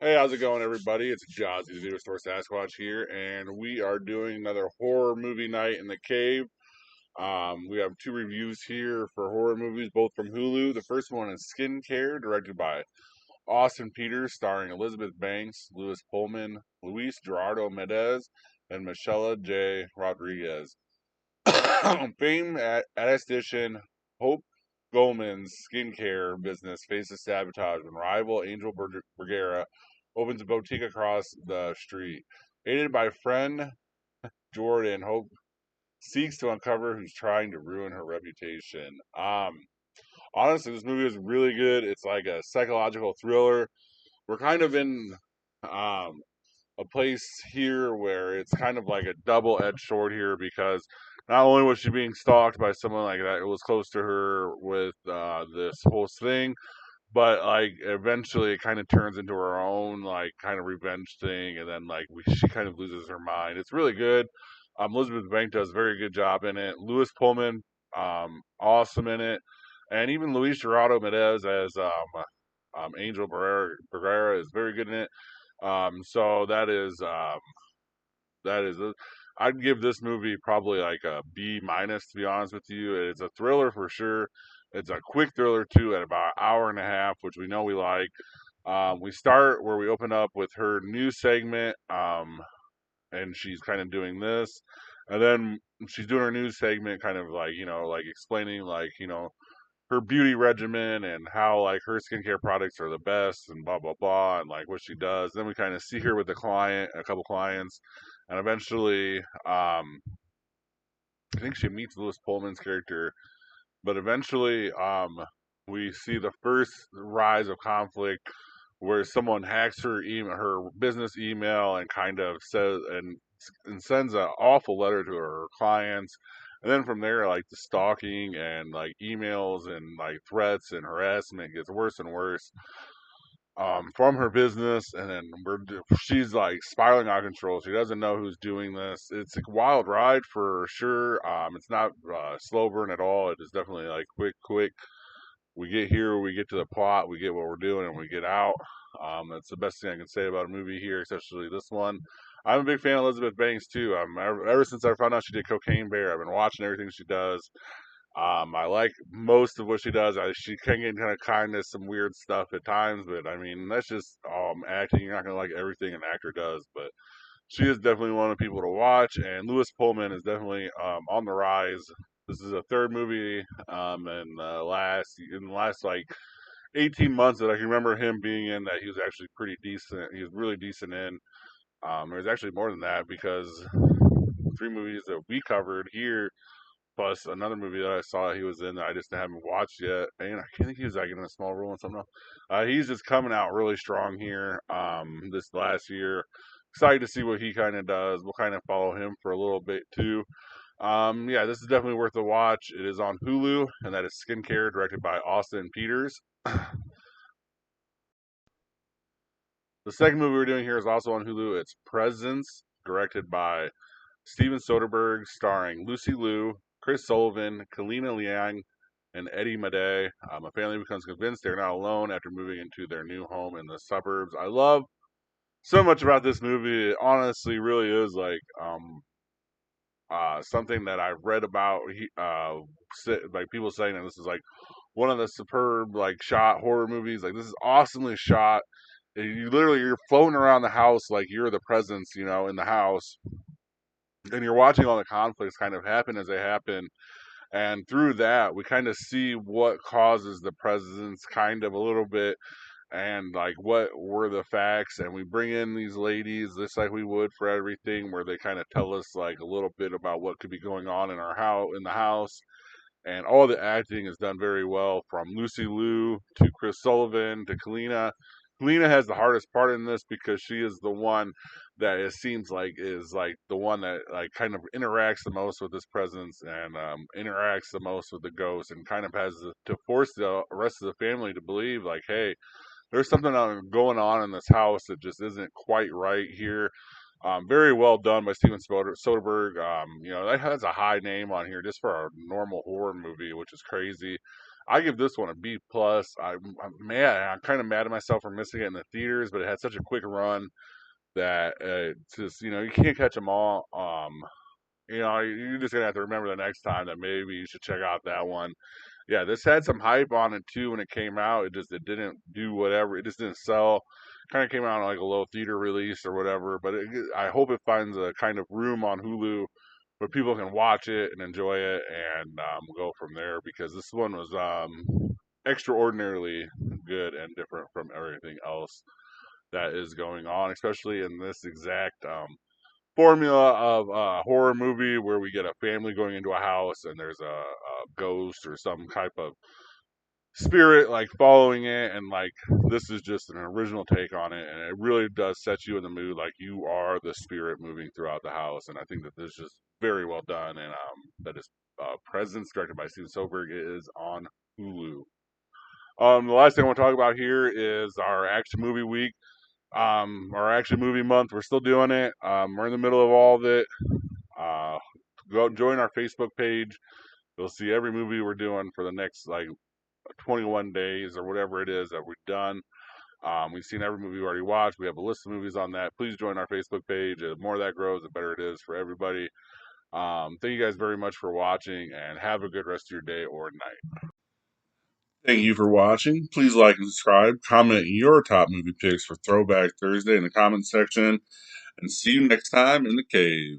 Hey, how's it going, everybody? It's Jazzy, the Video Store Sasquatch here, and we are doing another horror movie night in the cave. We have two reviews here for horror movies, both from Hulu. The first one is Skincare, directed by Austin Peters, starring Elizabeth Banks, Louis Pullman, Luis Gerardo Mendez, and Michelle J. Rodriguez. Famed esthetician Hope Goldman's skincare business faces sabotage when rival Angel Bergera opens a boutique across the street. Aided by friend Jordan, Hope seeks to uncover who's trying to ruin her reputation. Honestly, this movie is really good. It's like a psychological thriller. We're kind of in um, a place here where it's kind of like a double-edged sword here because not only was she being stalked by someone like that, it was close to her with this whole thing, but like eventually it kind of turns into her own like kind of revenge thing, and then like she kind of loses her mind. It's really good. Elizabeth Bank does a very good job in it. Louis Pullman, awesome in it, and even Luis Gerardo Mendez as Angel Barrera is very good in it. So that is I'd give this movie probably like a B minus, to be honest with you. It's a thriller for sure. It's a quick thriller too, at about an hour and a half, which we know we like. We start where we open up with her news segment, and she's kind of doing this, and then she's doing her news segment, kind of like like explaining like her beauty regimen and how like her skincare products are the best and blah blah blah and like what she does. Then we kind of see her with a couple clients, and eventually, I think she meets Lewis Pullman's character, but eventually, we see the first rise of conflict where someone hacks her business email and kind of says and sends an awful letter to her clients. And then from there, like the stalking and like emails and like threats and harassment gets worse and worse, from her business, and then she's like spiraling out of control. She doesn't know who's doing this. It's a wild ride for sure. It's not slow burn at all. It is definitely like quick. We get here, we get to the plot, we get what we're doing, and we get out. That's the best thing I can say about a movie here, especially this one. I'm a big fan of Elizabeth Banks too. Ever since I found out she did Cocaine Bear, I've been watching everything she does. I like most of what she does. She can get kind of some weird stuff at times, but I mean that's just acting. You're not gonna like everything an actor does, but she is definitely one of the people to watch. And Lewis Pullman is definitely on the rise. This is a third movie in the last like 18 months that I can remember him being in that he was actually pretty decent. He was really decent in. There's actually more than that because three movies that we covered here plus another movie that I saw he was in that I just haven't watched yet. And I think he was like in a small role in something else. He's just coming out really strong here this last year. Excited to see what he kind of does. We'll kind of follow him for a little bit too. Yeah, this is definitely worth a watch. It is on Hulu, and that is Skincare, directed by Austin Peters. The second movie we're doing here is also on Hulu. It's Presence, directed by Steven Soderbergh, starring Lucy Liu, Chris Sullivan, Kalina Liang, and Eddie Madej. A family becomes convinced they're not alone after moving into their new home in the suburbs. I love so much about this movie. It honestly really is like something that I've read about. Like people saying that this is like one of the superb like shot horror movies. Like this is awesomely shot. You literally you're floating around the house like you're the presence, in the house, and you're watching all the conflicts kind of happen as they happen. And through that, we kind of see what causes the presence kind of a little bit, and like what were the facts. And we bring in these ladies just like we would for everything, where they kind of tell us like a little bit about what could be going on in our house, in the house. And all the acting is done very well, from Lucy Liu to Chris Sullivan to Kalina. Kalina has the hardest part in this because she is the one that it seems like is like the one that like kind of interacts the most with this presence, and interacts the most with the ghost, and kind of has to force the rest of the family to believe like, hey, there's something going on in this house that just isn't quite right here. Very well done by Steven Soderbergh. That has a high name on here just for a normal horror movie, which is crazy. I give this one a B plus. I'm mad. I'm kind of mad at myself for missing it in the theaters, but it had such a quick run that just you can't catch them all. You're just gonna have to remember the next time that maybe you should check out that one. Yeah, this had some hype on it too when it came out. It didn't do whatever. It just didn't sell. Kind of came out on like a low theater release or whatever. But I hope it finds a kind of room on Hulu where people can watch it and enjoy it, and go from there because this one was extraordinarily good and different from everything else that is going on, especially in this exact formula of a horror movie where we get a family going into a house and there's a ghost or some type of spirit like following it, and like this is just an original take on it, and it really does set you in the mood like you are the spirit moving throughout the house. And I think that this is just very well done, and that is Presence, directed by Steven Soderbergh, is on Hulu. The last thing I want to talk about here is our action movie week. Our action movie month. We're still doing it. We're in the middle of all of it. Uh, Go join our Facebook page. You'll see every movie we're doing for the next like 21 days or whatever it is that we've done. We've seen every movie we already watched. We have a list of movies on that. Please join our Facebook page. The more that grows, the better it is for everybody. Thank you guys very much for watching, and have a good rest of your day or night. Thank you for watching. Please like and subscribe. Comment your top movie picks for Throwback Thursday in the comments section. And see you next time in the cave.